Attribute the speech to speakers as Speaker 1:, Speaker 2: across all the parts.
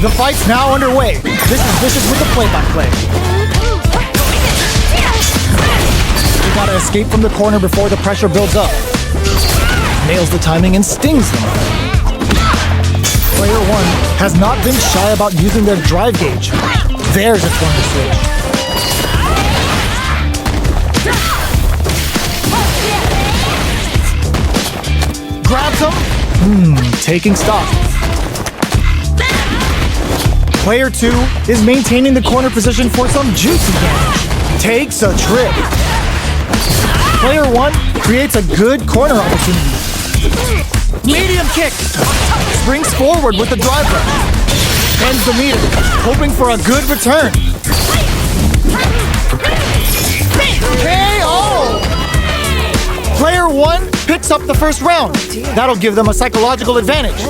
Speaker 1: The fight's now underway. This is Vicious with the play-by-play. They gotta escape from the corner before the pressure builds up. Nails the timing and stings them. Player 1 has not been shy about using their drive gauge. There's a corner switch. Grabs him. Taking stock. Player 2 is maintaining the corner position for some juicy damage. Takes a trip. Player 1 creates a good corner opportunity. Medium kick. Springs forward with the drive rush. Ends the meter, hoping for a good return. KO! Player 1 picks up the first round. That'll give them a psychological advantage.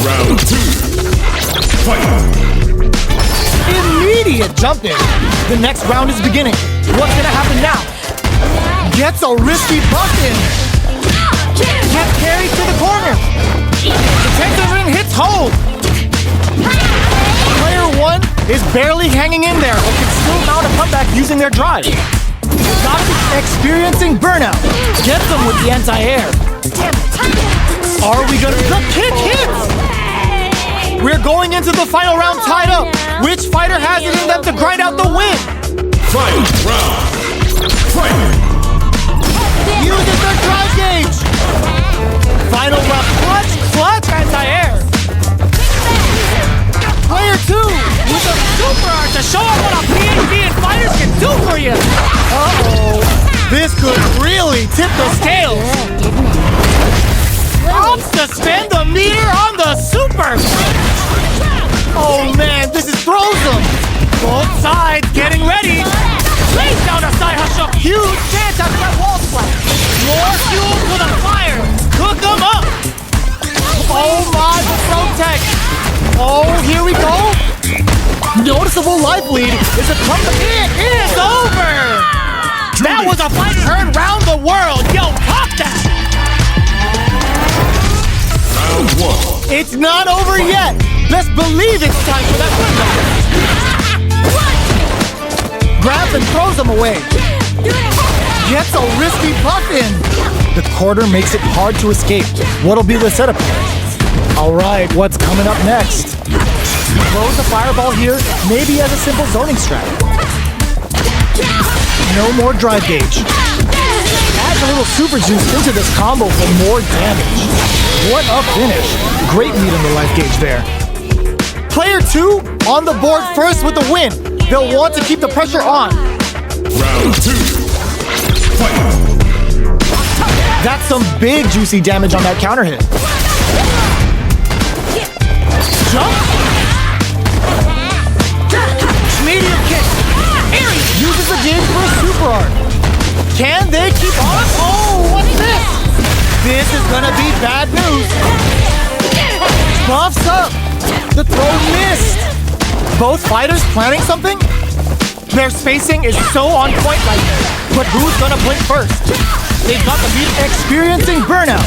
Speaker 2: Round 2. Fight!
Speaker 1: Immediate jump in. The next round is beginning. What's gonna happen now? Gets a risky buff in. Gets carried to the corner. Protective ring hits home. Player 1 is barely hanging in there, but can still mount a comeback using their drive. Experiencing burnout. Gets them with the anti-air. Are we gonna... The kick hits! We're going into the final round tied up. Which fighter has it in them to grind out the win?
Speaker 2: Final round. Fight!
Speaker 1: Uses their drive gauge. Final round. Clutch, anti-air. Player 2 with a super art to show off what a PhD in fighters can do for you. Uh-oh. This could really tip the scales. Opts to spend the meter on the super. Oh man, this is throws-em. Both sides getting ready. Lays down a side hustle. Huge chance at that wall splash. More fuel for the fire. Cook them up. Oh my, the throw tech. Oh, here we go. Noticeable life lead is a comeback. It is over. That was a fight heard round the world. Yo, pop that.
Speaker 2: Round 1.
Speaker 1: It's not over yet. Best believe it's time for that comeback. Grabs and throws them away. Gets a risky puff in. The corner makes it hard to escape. What'll be the setup here? Alright, what's coming up next? Throws the fireball here, maybe as a simple zoning strat. No more drive gauge. Adds a little super juice into this combo for more damage. What a finish. Great lead on the life gauge there. Player 2 on the board first with the win. They'll want to keep the pressure on.
Speaker 2: Round 2. Fight!
Speaker 1: That's some big juicy damage on that counter hit. Jump. Medium kick. Uses the gauge for a super art. Can they keep on? Oh, what's this? This is gonna be bad news. Buffs up. The throw missed. Both fighters planning something? Their spacing is so on point right now. But who's gonna blink first? They've got the beat experiencing burnout.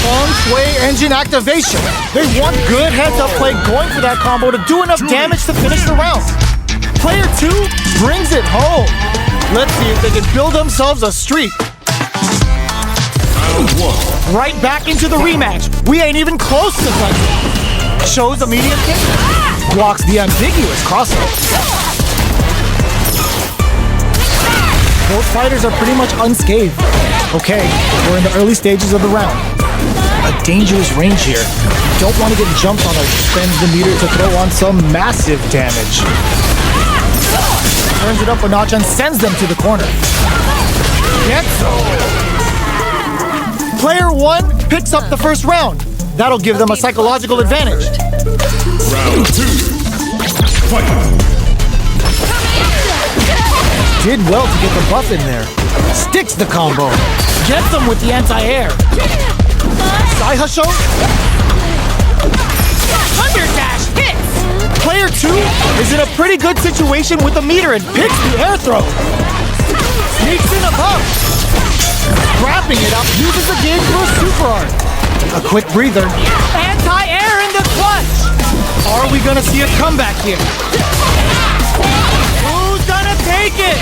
Speaker 1: Feng Shui engine activation. They want good heads-up play going for that combo to do enough damage to finish the round. Player 2 brings it home. Let's see if they can build themselves a streak.
Speaker 2: Round 1.
Speaker 1: Right back into the rematch. We ain't even close to touching. Shows a medium kick. Blocks the ambiguous crossover. Both fighters are pretty much unscathed. Okay, we're in the early stages of the round. A dangerous range here. You don't want to get jumped on or spend the meter to throw on some massive damage. Turns it up a notch and sends them to the corner. Player 1 picks up the first round. That'll give them a psychological advantage.
Speaker 2: Round 2. Fight!
Speaker 1: Did well to get the buff in there. Sticks the combo. Gets them with the anti-air. Side hustle. Thunder dash hits. Player 2 is in a pretty good situation with the meter and picks the air throw. Sneaks in a buff. Wrapping it up, uses the gauge for a super art. A quick breather. Anti-air in the clutch. Are Are we gonna see a comeback here? Who's gonna take it?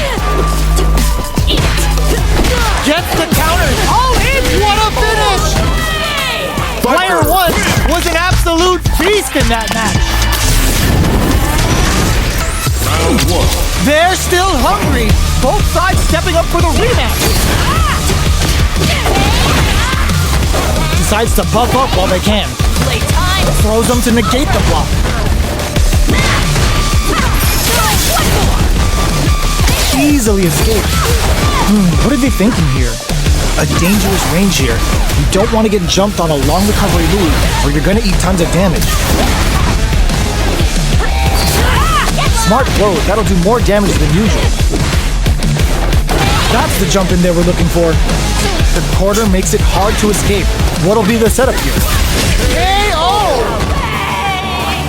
Speaker 1: Gets the counter. Oh, what a finish! Player 1 was an absolute beast in that match.
Speaker 2: Round 1.
Speaker 1: They're still hungry. Both sides stepping up for the rematch. Decides to buff up while they can. Throws them to negate the block. Easily escaped. What are they thinking here? A dangerous range here. You don't want to get jumped on a long recovery move or you're going to eat tons of damage. Smart blow. That'll do more damage than usual. That's the jump in there we're looking for. The quarter makes it hard to escape. What'll be the setup here? KO!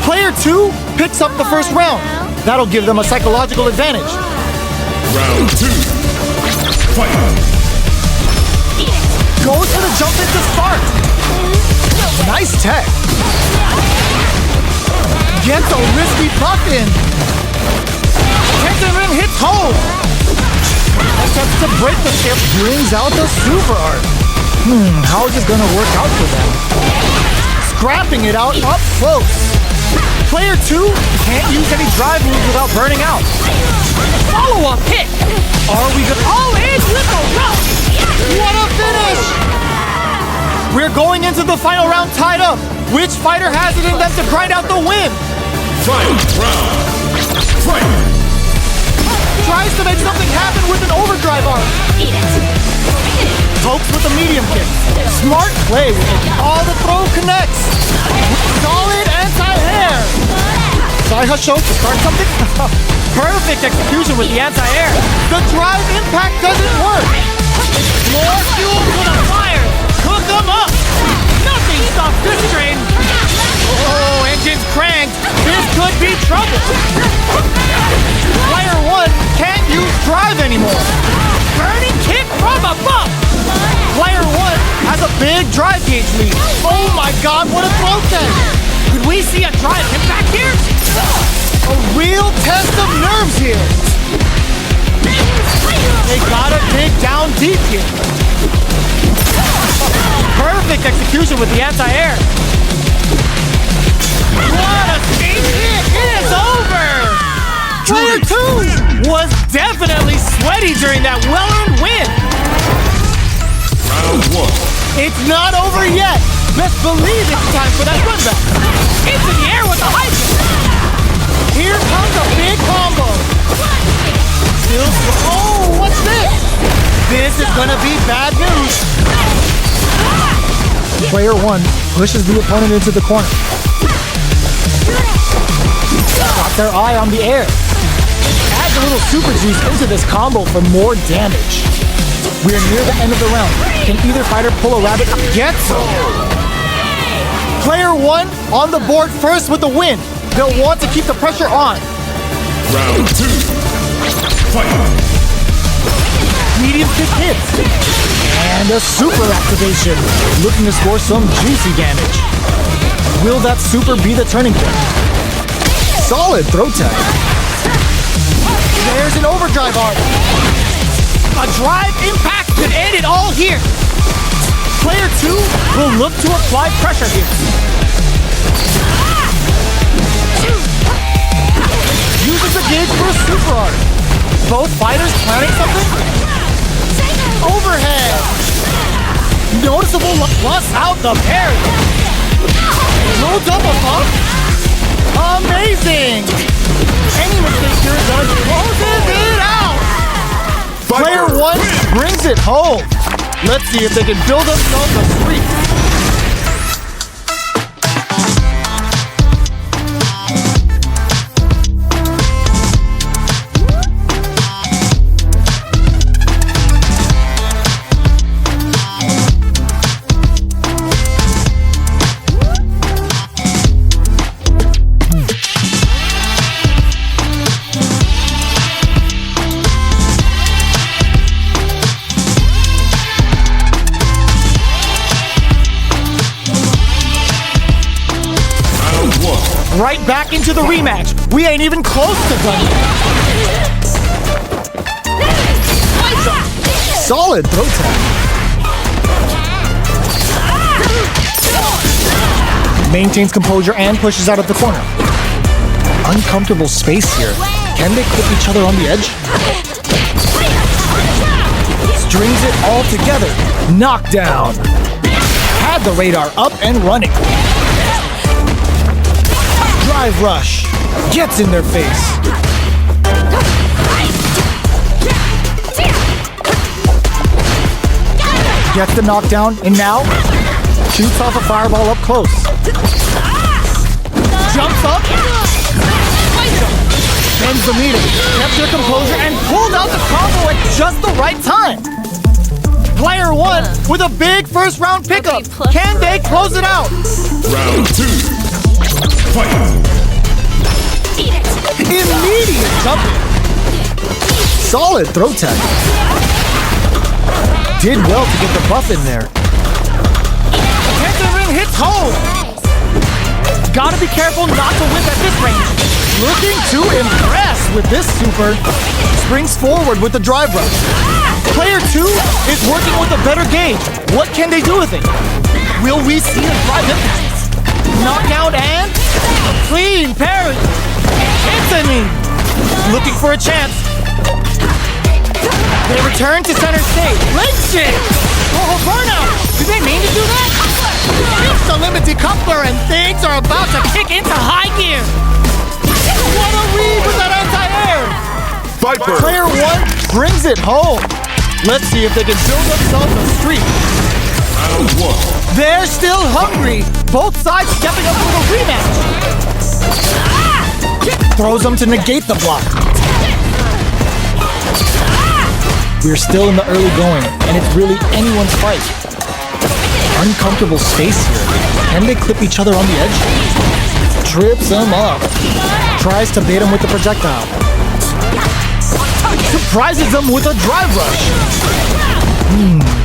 Speaker 1: Player 2 picks up the first round. That'll give them a psychological advantage.
Speaker 2: Round 2. Fight.
Speaker 1: Goes for the jump in to start. Nice tech. Gets a risky puff in. Tension ring hits home. Attempts to break the ship, brings out the super art. How is this gonna work out for them? Scrapping it out up close. Player 2 can't use any drive moves without burning out. Follow-up hit. Are we gonna all in with the rope? What a finish! We're going into the final round tied up. Which fighter has it in them to grind out the win?
Speaker 2: Final round. Fight.
Speaker 1: Tries to make something happen with an overdrive arm. Pokes with a medium kick. Smart play. All the throw connects. Solid anti-air. Saihasho to start something? Perfect execution with the anti-air. The drive impact doesn't work. More fuel for the fire. Cook them up. Nothing stops this train. Oh, engines cranked. This could be trouble. Player 1 can't use drive anymore. Burning kick from above. Player 1 has a big drive gauge lead. Oh my god, what a throw test. Could we see a drive impact here? A real test of nerves here. They gotta dig down deep here. Perfect execution with the anti-air. What a speed hit! It is over! Player 2 was definitely sweaty during that well-earned win.
Speaker 2: Round 1.
Speaker 1: It's not over yet. Best believe it's time for that run back. Into the air with the hype. Here comes a big combo. Still, oh, what's this? This is gonna be bad news. Player 1 pushes the opponent into the corner. Got their eye on the air. Adds a little super juice into this combo for more damage. We're near the end of the round. Can either fighter pull a rabbit? Gets him. Player 1 on the board first with the win. They'll want to keep the pressure on.
Speaker 2: Round 2. Fight.
Speaker 1: Medium kick hits. And a super activation. Looking to score some juicy damage. Will that super be the turning point? Solid throw tag. There's an overdrive arm. A drive impact could end it all here. Player 2 will look to apply pressure here. Uses the gauge for a super art. Both fighters planning something? Overhead. Noticeable plus out the parry. No double pump. Amazing. Any mistake here does closes it out. Player 1 brings it home. Let's see if they can build themselves a streak.
Speaker 2: Round 1.
Speaker 1: Right back into the rematch. We ain't even close to done yet. Solid throw tag. Maintains composure and pushes out of the corner. Uncomfortable space here. Can they clip each other on the edge? Strings it all together. Knockdown. Had the radar up and running. Drive rush. Gets in their face. Gets the knockdown, and now shoots off a fireball up close. Jumps up. Ends the meeting. Kept their composure and pulled out the combo at just the right time. Player 1 with a big first round pickup. Can they close it out?
Speaker 2: Round 2. Fight.
Speaker 1: Immediate jumping. Solid throw tag. Did well to get the buff in there. Attention ring hits home. Gotta be careful not to whip at this range. Looking to impress with this super. Springs forward with the drive rush. Player 2 is working with a better gauge. What can they do with it? Will we see a drive impact? Knockout and clean parry. Anthony looking for a chance. They return to center stage. Lynching! Oh, burnout! Did they mean to do that? It's the limited coupler and things are about to kick into high gear. What a read with that anti-air!
Speaker 2: Viper.
Speaker 1: Player 1 brings it home. Let's see if they can build themselves a streak.
Speaker 2: Round 1.
Speaker 1: They're still hungry. Both sides stepping up for the rematch. Throws them to negate the block. We're still in the early going, and it's really anyone's fight. Uncomfortable space here. Can they clip each other on the edge? Trips him up. Tries to bait him with the projectile. Surprises him with a drive rush.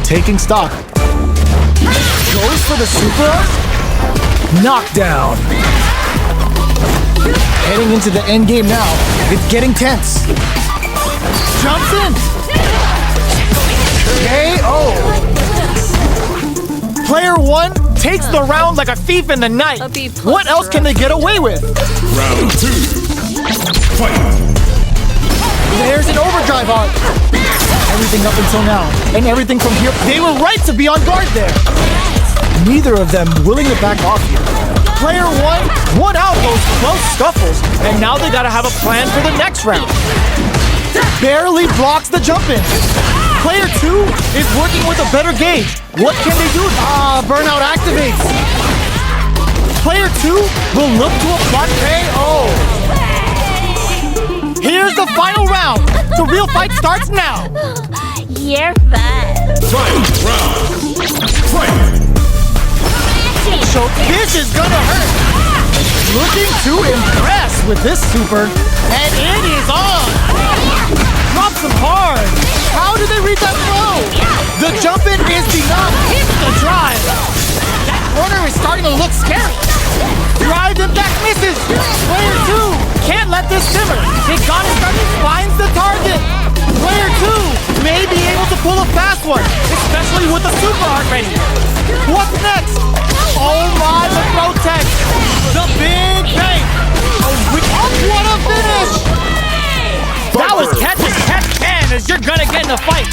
Speaker 1: Taking stock. Goes for the super. Knockdown. Heading into the end game now. It's getting tense. Jumps in. KO. Player 1 takes the round like a thief in the night. What else can they get away with?
Speaker 2: Round 2. Fight.
Speaker 1: There's an overdrive on. Everything up until now, and everything from here. They were right to be on guard there. Neither of them willing to back off here. Player 1 won out those close scuffles, and now they gotta have a plan for the next round. Barely blocks the jump in. Player 2 is working with a better gauge. What can they do? Burnout activates. Player 2 will look to apply KO. Here's the final round. The real fight starts now.
Speaker 3: You're fun.
Speaker 2: Final round. Fight.
Speaker 1: So this is gonna hurt. Looking to impress with this super, and it is on. Drops him hard. How did they read that throw? The jump in is enough. Hits the drive. That corner is starting to look scary. Drive impact misses. Player 2 can't let this simmer. They gotta start to find the target. Player 2 may be able to pull a fast one, especially with the super art ready. What's next? Oh my, the throw tech. The big bang. What a finish. That was catch can as you're gonna get in a fight.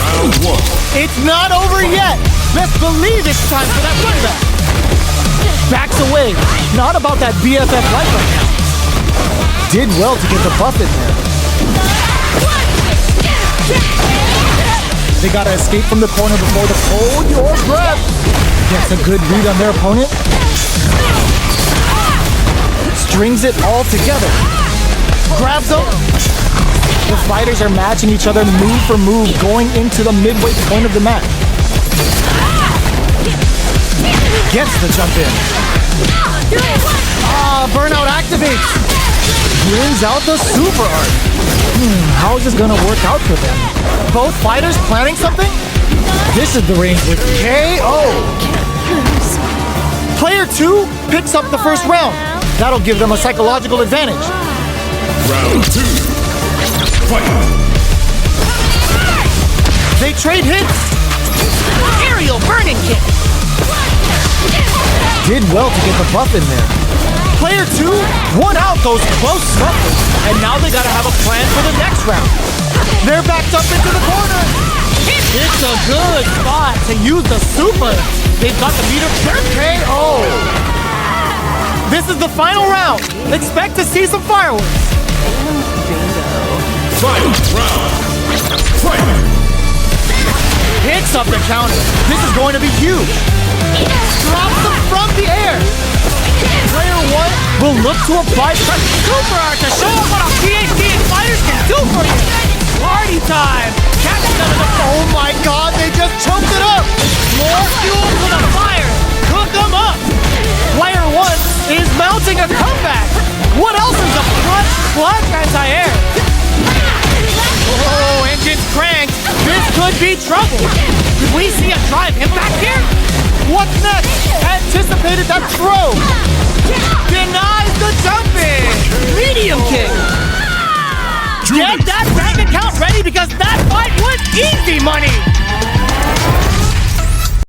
Speaker 2: Round 1.
Speaker 1: It's not over yet. Best believe it's time for that run back. Backs away. Not about that BFF life right now. Did well to get the buff in there. They gotta escape from the corner before the hold your breath. Gets a good read on their opponent. Strings it all together. Grabs them. The fighters are matching each other move for move going into the midway point of the match. Gets the jump in. Burnout activates. Brings out the super art. How is this gonna work out for them? Both fighters planning something? This is the range with KO. Player Player 2 picks up the first round. That'll give them a psychological advantage.
Speaker 2: Round 2. Fight.
Speaker 1: They trade hits.
Speaker 4: Aerial burning kick.
Speaker 1: Did well to get the buff in there. Player 2 won out those close scuffles, and now they gotta have a plan for the next round. They're backed up into the corner. It's a good spot to use the super. They've got the meter per KO. This is the final round. Expect to see some fireworks.
Speaker 2: Final round. Fight.
Speaker 1: Picks up the counter. This is going to be huge. Drops them from the air. Player 1 will look to apply super art to show off what our PhD fighters can do for you. Party time. Catch them in the... Oh my God, they just choked it up. More fuel to the fire. Cook them up. Player 1 is mounting a comeback. What else is a clutch anti-air? Oh, engine's cranked. This could be trouble. Could we see a drive impact here? What's next? Anticipated that throw. Denies the jumping. Medium kick.
Speaker 2: JURI.
Speaker 1: Get that bank account ready because that fight was easy money.